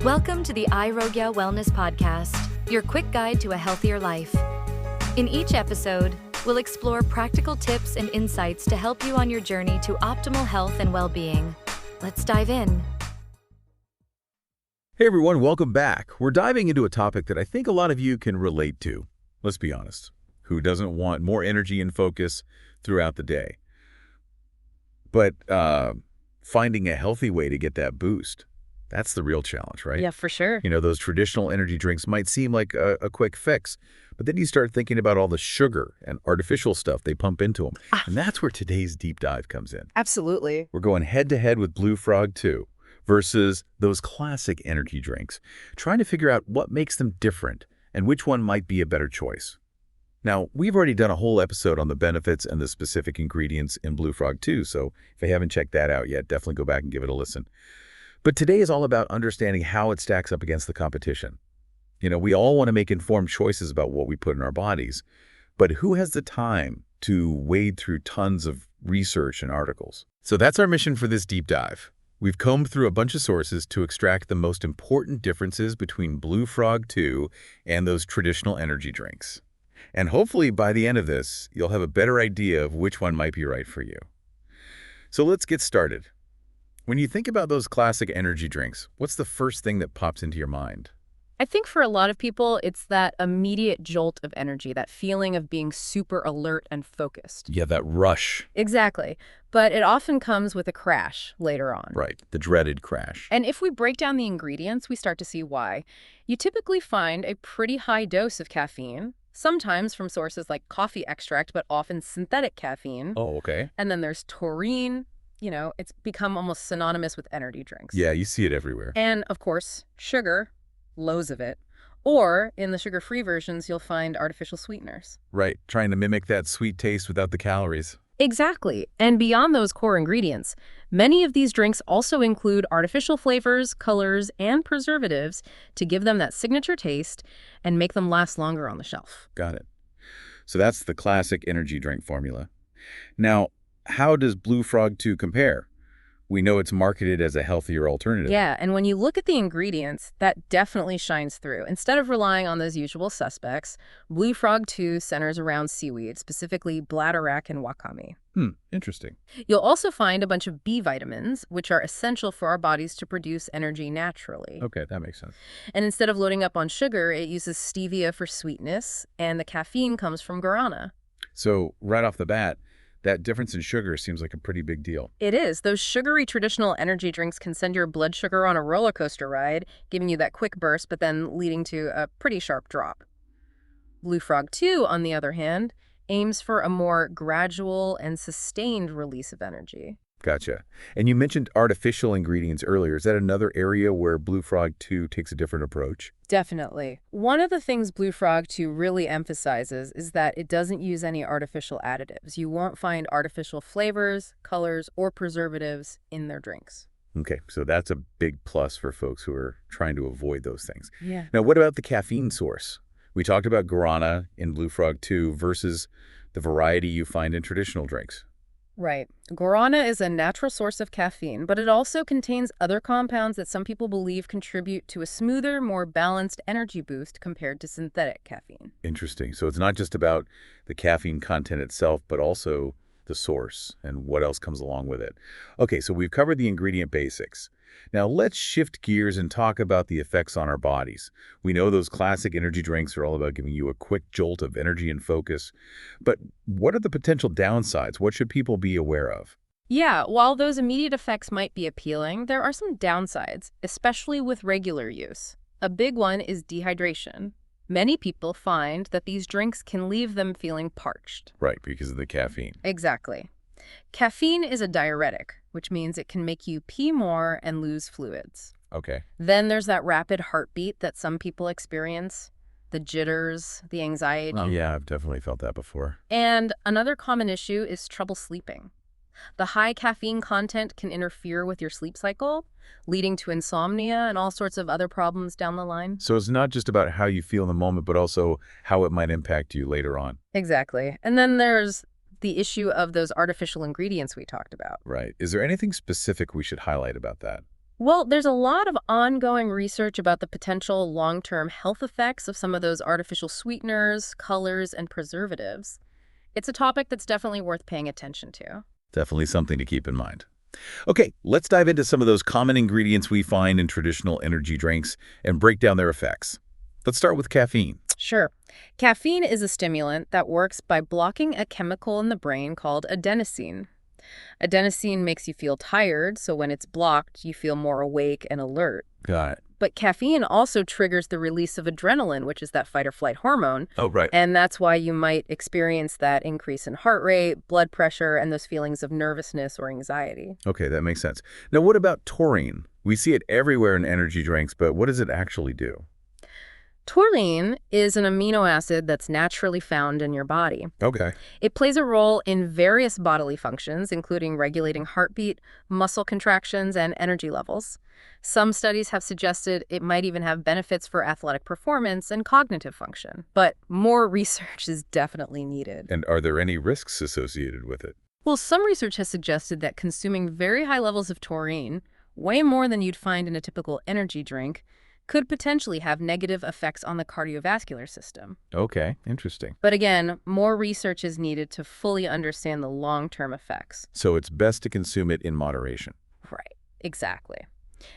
Welcome to the iRogya Wellness Podcast, your quick guide to a healthier life. In each episode, we'll explore practical tips and insights to help you on your journey to optimal health and well-being. Let's dive in. Hey everyone, welcome back. We're diving into a topic that I think a lot of you can relate to. Let's be honest. Who doesn't want more energy and focus throughout the day? But finding a healthy way to get that boost, that's the real challenge, right? Yeah, for sure. You know, those traditional energy drinks might seem like a quick fix, but then you start thinking about all the sugar and artificial stuff they pump into them. And that's where today's deep dive comes in. Absolutely. We're going head-to-head with Blue Frog 2 versus those classic energy drinks, trying to figure out what makes them different and which one might be a better choice. Now, we've already done a whole episode on the benefits and the specific ingredients in Blue Frog 2, so if you haven't checked that out yet, definitely go back and give it a listen. But today is all about understanding how it stacks up against the competition. You know, we all want to make informed choices about what we put in our bodies, but who has the time to wade through tons of research and articles? So that's our mission for this deep dive. We've combed through a bunch of sources to extract the most important differences between Blue Frog 2 and those traditional energy drinks. And hopefully by the end of this, you'll have a better idea of which one might be right for you. So let's get started. When you think about those classic energy drinks, what's the first thing that pops into your mind? I think for a lot of people, it's that immediate jolt of energy, that feeling of being super alert and focused. Yeah, that rush. Exactly. But it often comes with a crash later on. Right, the dreaded crash. And if we break down the ingredients, we start to see why. You typically find a pretty high dose of caffeine, sometimes from sources like coffee extract, but often synthetic caffeine. Oh, okay. And then there's taurine. You know, it's become almost synonymous with energy drinks. Yeah, you see it everywhere. And, of course, sugar, loads of it. Or, in the sugar-free versions, you'll find artificial sweeteners. Right, trying to mimic that sweet taste without the calories. Exactly. And beyond those core ingredients, many of these drinks also include artificial flavors, colors, and preservatives to give them that signature taste and make them last longer on the shelf. Got it. So that's the classic energy drink formula. Now, how does Blue Frog 2 compare? We know it's marketed as a healthier alternative. Yeah, and when you look at the ingredients, that definitely shines through. Instead of relying on those usual suspects, Blue Frog 2 centers around seaweed, specifically bladderwrack and wakame. Interesting. You'll also find a bunch of B vitamins, which are essential for our bodies to produce energy naturally. Okay, that makes sense. And instead of loading up on sugar, it uses stevia for sweetness, and the caffeine comes from guarana. So right off the bat, that difference in sugar seems like a pretty big deal. It is. Those sugary traditional energy drinks can send your blood sugar on a roller coaster ride, giving you that quick burst, but then leading to a pretty sharp drop. Blue Frog 2, on the other hand, aims for a more gradual and sustained release of energy. Gotcha. And you mentioned artificial ingredients earlier. Is that another area where Blue Frog 2 takes a different approach? Definitely. One of the things Blue Frog 2 really emphasizes is that it doesn't use any artificial additives. You won't find artificial flavors, colors, or preservatives in their drinks. Okay, so that's a big plus for folks who are trying to avoid those things. Yeah. Now, what about the caffeine source? We talked about guarana in Blue Frog 2 versus the variety you find in traditional drinks. Right. Guarana is a natural source of caffeine, but it also contains other compounds that some people believe contribute to a smoother, more balanced energy boost compared to synthetic caffeine. Interesting. So it's not just about the caffeine content itself, but also the source and what else comes along with it. Okay, so we've covered the ingredient basics. Now let's shift gears and talk about the effects on our bodies. We know those classic energy drinks are all about giving you a quick jolt of energy and focus. But what are the potential downsides? What should people be aware of? Yeah, while those immediate effects might be appealing, there are some downsides, especially with regular use. A big one is dehydration. Many people find that these drinks can leave them feeling parched. Right, because of the caffeine. Exactly. Caffeine is a diuretic, which means it can make you pee more and lose fluids. Okay. Then there's that rapid heartbeat that some people experience, the jitters, the anxiety. Oh, yeah, I've definitely felt that before. And another common issue is trouble sleeping. The high caffeine content can interfere with your sleep cycle, leading to insomnia and all sorts of other problems down the line. So it's not just about how you feel in the moment, but also how it might impact you later on. Exactly. And then there's the issue of those artificial ingredients we talked about. Right. Is there anything specific we should highlight about that? Well, there's a lot of ongoing research about the potential long-term health effects of some of those artificial sweeteners, colors, and preservatives. It's a topic that's definitely worth paying attention to. Definitely something to keep in mind. Okay, let's dive into some of those common ingredients we find in traditional energy drinks and break down their effects. Let's start with caffeine. Sure. Caffeine is a stimulant that works by blocking a chemical in the brain called adenosine. Adenosine makes you feel tired, so when it's blocked, you feel more awake and alert. Got it. But caffeine also triggers the release of adrenaline, which is that fight-or-flight hormone. Oh, right. And that's why you might experience that increase in heart rate, blood pressure, and those feelings of nervousness or anxiety. Okay, that makes sense. Now, what about taurine? We see it everywhere in energy drinks, but what does it actually do? Taurine is an amino acid that's naturally found in your body. Okay. It plays a role in various bodily functions, including regulating heartbeat, muscle contractions, and energy levels. Some studies have suggested it might even have benefits for athletic performance and cognitive function. But more research is definitely needed. And are there any risks associated with it? Well, some research has suggested that consuming very high levels of taurine, way more than you'd find in a typical energy drink, could potentially have negative effects on the cardiovascular system. Okay, interesting. But again, more research is needed to fully understand the long-term effects. So it's best to consume it in moderation. Right, exactly.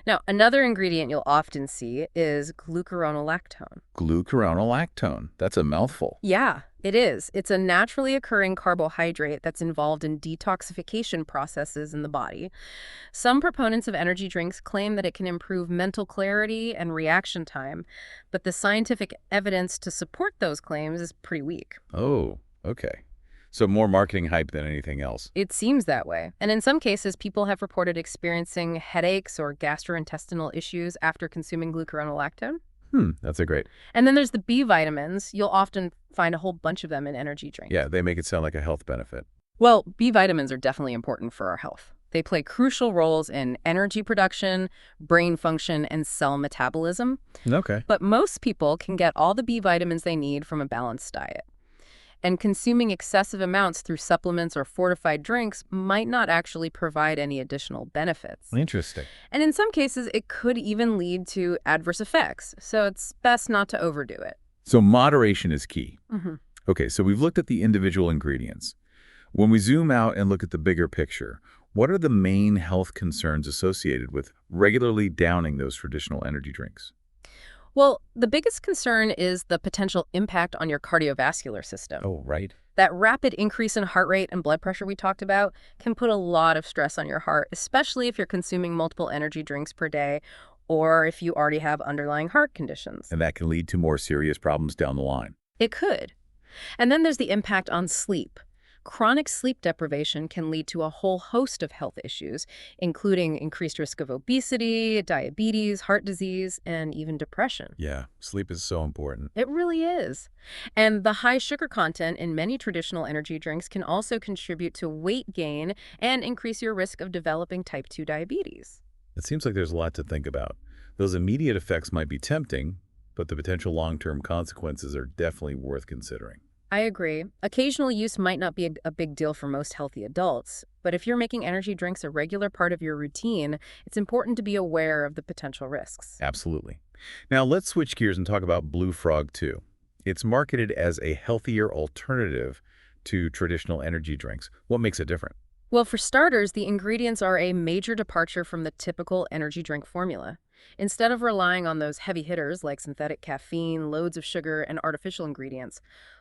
Now, another ingredient you'll often see is glucuronolactone. Glucuronolactone. That's a mouthful. Yeah, it is. It's a naturally occurring carbohydrate that's involved in detoxification processes in the body. Some proponents of energy drinks claim that it can improve mental clarity and reaction time, but the scientific evidence to support those claims is pretty weak. Oh, okay. So more marketing hype than anything else. It seems that way. And in some cases, people have reported experiencing headaches or gastrointestinal issues after consuming glucuronolactone. That's a great. And then there's the B vitamins. You'll often find a whole bunch of them in energy drinks. Yeah, they make it sound like a health benefit. Well, B vitamins are definitely important for our health. They play crucial roles in energy production, brain function, and cell metabolism. Okay. But most people can get all the B vitamins they need from a balanced diet. And consuming excessive amounts through supplements or fortified drinks might not actually provide any additional benefits. Interesting. And in some cases, it could even lead to adverse effects. So it's best not to overdo it. So moderation is key. Mm-hmm. Okay, so we've looked at the individual ingredients. When we zoom out and look at the bigger picture, what are the main health concerns associated with regularly downing those traditional energy drinks? Well, the biggest concern is the potential impact on your cardiovascular system. Oh, right. That rapid increase in heart rate and blood pressure we talked about can put a lot of stress on your heart, especially if you're consuming multiple energy drinks per day or if you already have underlying heart conditions. And that can lead to more serious problems down the line. It could. And then there's the impact on sleep. Chronic sleep deprivation can lead to a whole host of health issues, including increased risk of obesity, diabetes, heart disease, and even depression. Yeah, sleep is so important. It really is. And the high sugar content in many traditional energy drinks can also contribute to weight gain and increase your risk of developing type 2 diabetes. It seems like there's a lot to think about. Those immediate effects might be tempting, but the potential long-term consequences are definitely worth considering. I agree. Occasional use might not be a big deal for most healthy adults, but if you're making energy drinks a regular part of your routine, it's important to be aware of the potential risks. Absolutely. Now let's switch gears and talk about Blue Frog 2. It's marketed as a healthier alternative to traditional energy drinks. What makes it different? Well, for starters, the ingredients are a major departure from the typical energy drink formula. Instead of relying on those heavy hitters like synthetic caffeine, loads of sugar, and artificial ingredients,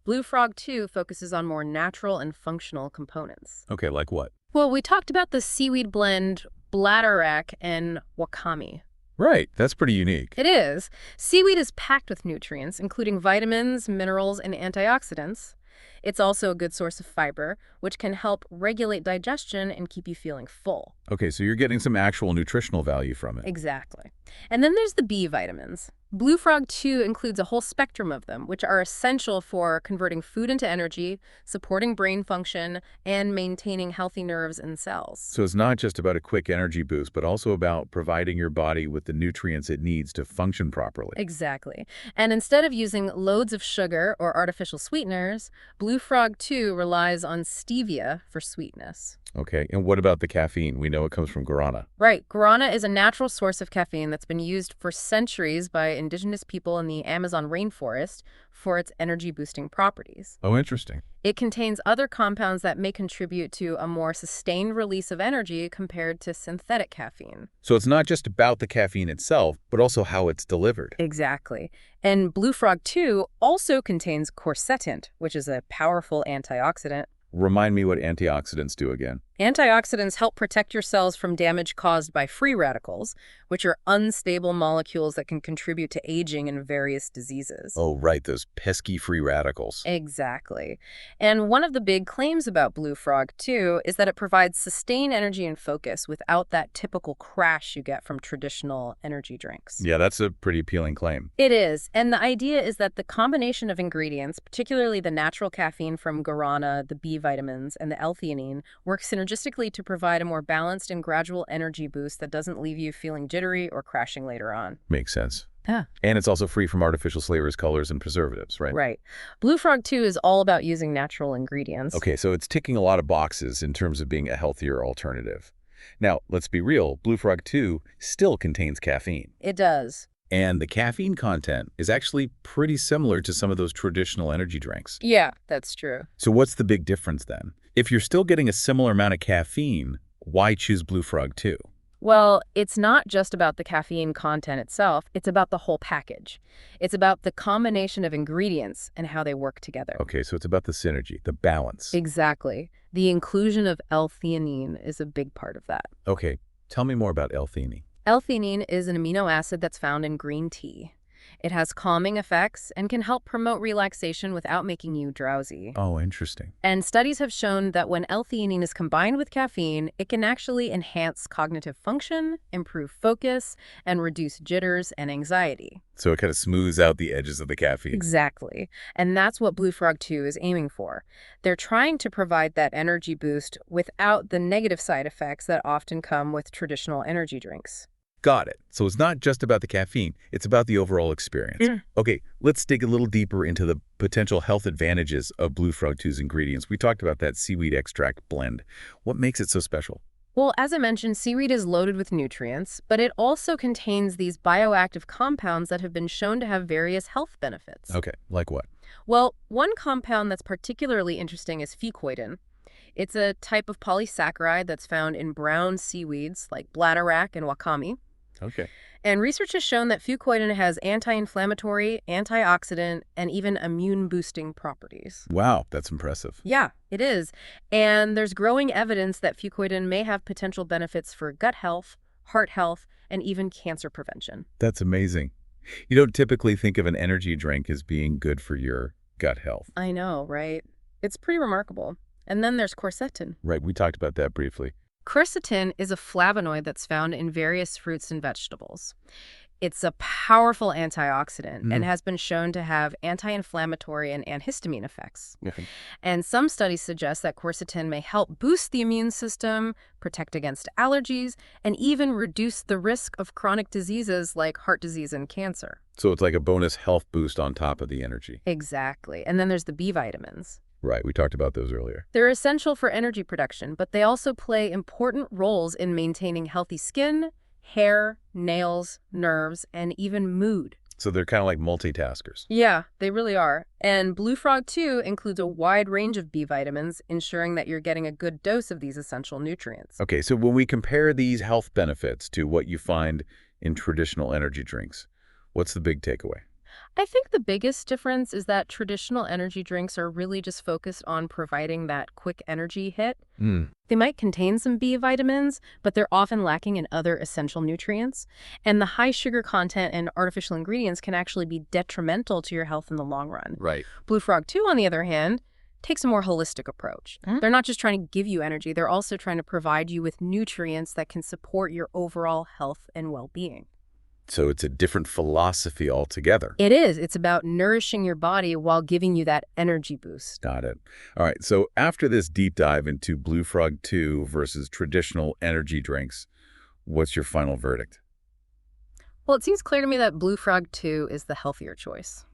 Blue Frog 2 focuses on more natural and functional components. Okay, like what? Well, we talked about the seaweed blend, bladderwrack, and wakame. Right, that's pretty unique. It is. Seaweed is packed with nutrients, including vitamins, minerals, and antioxidants. It's also a good source of fiber, which can help regulate digestion and keep you feeling full. Okay, so you're getting some actual nutritional value from it. Exactly. And then there's the B vitamins. Blue Frog 2 includes a whole spectrum of them, which are essential for converting food into energy, supporting brain function, and maintaining healthy nerves and cells. So it's not just about a quick energy boost, but also about providing your body with the nutrients it needs to function properly. Exactly. And instead of using loads of sugar or artificial sweeteners, Blue Frog 2 relies on stevia for sweetness. Okay, and what about the caffeine? We know it comes from guarana. Right. Guarana is a natural source of caffeine that's been used for centuries by indigenous people in the Amazon rainforest for its energy-boosting properties. Oh, interesting. It contains other compounds that may contribute to a more sustained release of energy compared to synthetic caffeine. So it's not just about the caffeine itself, but also how it's delivered. Exactly. And Blue Frog 2 also contains quercetin, which is a powerful antioxidant. Remind me what antioxidants do again. Antioxidants help protect your cells from damage caused by free radicals, which are unstable molecules that can contribute to aging and various diseases. Oh, right, those pesky free radicals. Exactly. And one of the big claims about Blue Frog 2 is that it provides sustained energy and focus without that typical crash you get from traditional energy drinks. Yeah, that's a pretty appealing claim. It is. And the idea is that the combination of ingredients, particularly the natural caffeine from guarana, the B vitamins, and the L-Theanine, works synergistically to provide a more balanced and gradual energy boost that doesn't leave you feeling jittery or crashing later on. Makes sense. Yeah. And it's also free from artificial flavors, colors, and preservatives, right? Right. Blue Frog 2 is all about using natural ingredients. Okay, so it's ticking a lot of boxes in terms of being a healthier alternative. Now, let's be real, Blue Frog 2 still contains caffeine. It does. And the caffeine content is actually pretty similar to some of those traditional energy drinks. Yeah, that's true. So what's the big difference then? If you're still getting a similar amount of caffeine, why choose Blue Frog 2? Well, it's not just about the caffeine content itself, it's about the whole package. It's about the combination of ingredients and how they work together. Okay, so it's about the synergy, the balance. Exactly. The inclusion of L-theanine is a big part of that. Okay, tell me more about L-theanine. L-theanine is an amino acid that's found in green tea. It has calming effects and can help promote relaxation without making you drowsy. Oh, interesting. And studies have shown that when L-theanine is combined with caffeine, it can actually enhance cognitive function, improve focus, and reduce jitters and anxiety. So it kind of smooths out the edges of the caffeine. Exactly. And that's what Blue Frog 2 is aiming for. They're trying to provide that energy boost without the negative side effects that often come with traditional energy drinks. Got it. So it's not just about the caffeine, it's about the overall experience. Okay, let's dig a little deeper into the potential health advantages of Blue Frog 2's ingredients. We talked about that seaweed extract blend. What makes it so special? Well, as I mentioned, seaweed is loaded with nutrients, but it also contains these bioactive compounds that have been shown to have various health benefits. Okay, like what? Well, one compound that's particularly interesting is fucoidan. It's a type of polysaccharide that's found in brown seaweeds like bladderwrack and wakame. Okay. And research has shown that fucoidan has anti-inflammatory, antioxidant, and even immune-boosting properties. Wow, that's impressive. Yeah, it is. And there's growing evidence that fucoidan may have potential benefits for gut health, heart health, and even cancer prevention. That's amazing. You don't typically think of an energy drink as being good for your gut health. I know, right? It's pretty remarkable. And then there's quercetin. Right, we talked about that briefly. Quercetin is a flavonoid that's found in various fruits and vegetables. It's a powerful antioxidant and has been shown to have anti-inflammatory and antihistamine effects. And some studies suggest that quercetin may help boost the immune system, protect against allergies, and even reduce the risk of chronic diseases like heart disease and cancer. So it's like a bonus health boost on top of the energy. Exactly. And then there's the B vitamins. Right, we talked about those earlier. They're essential for energy production, but they also play important roles in maintaining healthy skin, hair, nails, nerves, and even mood. So they're kind of like multitaskers. Yeah, they really are. And Blue Frog 2 includes a wide range of B vitamins, ensuring that you're getting a good dose of these essential nutrients. Okay, so when we compare these health benefits to what you find in traditional energy drinks, what's the big takeaway? I think the biggest difference is that traditional energy drinks are really just focused on providing that quick energy hit. They might contain some B vitamins, but they're often lacking in other essential nutrients. And the high sugar content and artificial ingredients can actually be detrimental to your health in the long run. Right. Blue Frog 2, on the other hand, takes a more holistic approach. They're not just trying to give you energy, they're also trying to provide you with nutrients that can support your overall health and well-being. So it's a different philosophy altogether. It is. It's about nourishing your body while giving you that energy boost. Got it. All right, so after this deep dive into Blue Frog 2 versus traditional energy drinks, what's your final verdict? Well, it seems clear to me that Blue Frog 2 is the healthier choice.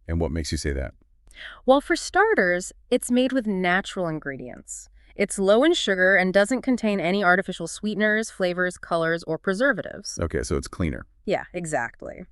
And what makes you say that? Well, for starters, it's made with natural ingredients. It's low in sugar and doesn't contain any artificial sweeteners, flavors, colors, or preservatives. Okay, so it's cleaner. Yeah, exactly.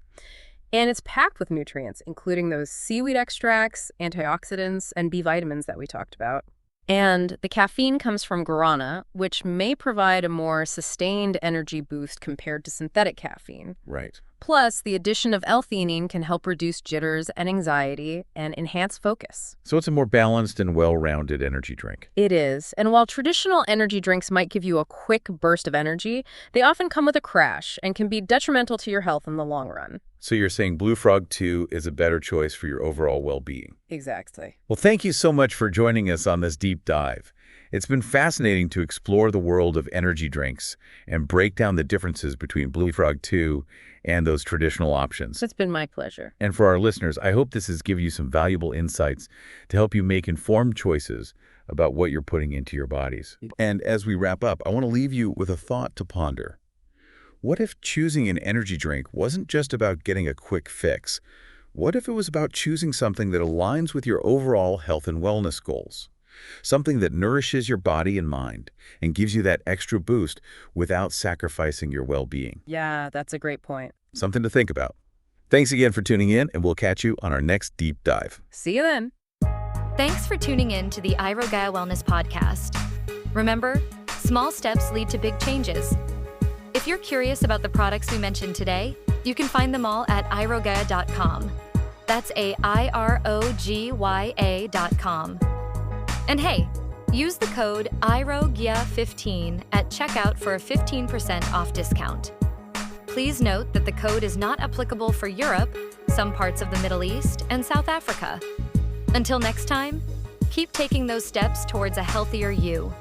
And it's packed with nutrients, including those seaweed extracts, antioxidants, and B vitamins that we talked about. And the caffeine comes from guarana, which may provide a more sustained energy boost compared to synthetic caffeine. Right. Plus, the addition of L-Theanine can help reduce jitters and anxiety and enhance focus. So it's a more balanced and well-rounded energy drink. It is. And while traditional energy drinks might give you a quick burst of energy, they often come with a crash and can be detrimental to your health in the long run. So you're saying Blue Frog 2 is a better choice for your overall well-being. Exactly. Well, thank you so much for joining us on this deep dive. It's been fascinating to explore the world of energy drinks and break down the differences between Blue Frog 2 and those traditional options. It's been my pleasure. And for our listeners, I hope this has given you some valuable insights to help you make informed choices about what you're putting into your bodies. And as we wrap up, I want to leave you with a thought to ponder. What if choosing an energy drink wasn't just about getting a quick fix? What if it was about choosing something that aligns with your overall health and wellness goals? Something that nourishes your body and mind and gives you that extra boost without sacrificing your well-being. Yeah, that's a great point. Something to think about. Thanks again for tuning in, and we'll catch you on our next deep dive. See you then. Thanks for tuning in to the iRogaya Wellness Podcast. Remember, small steps lead to big changes. If you're curious about the products we mentioned today, you can find them all at irogaya.com. That's AIROGYA.com. And hey, use the code IROGYA15 at checkout for a 15% off discount. Please note that the code is not applicable for Europe, some parts of the Middle East, and South Africa. Until next time, keep taking those steps towards a healthier you.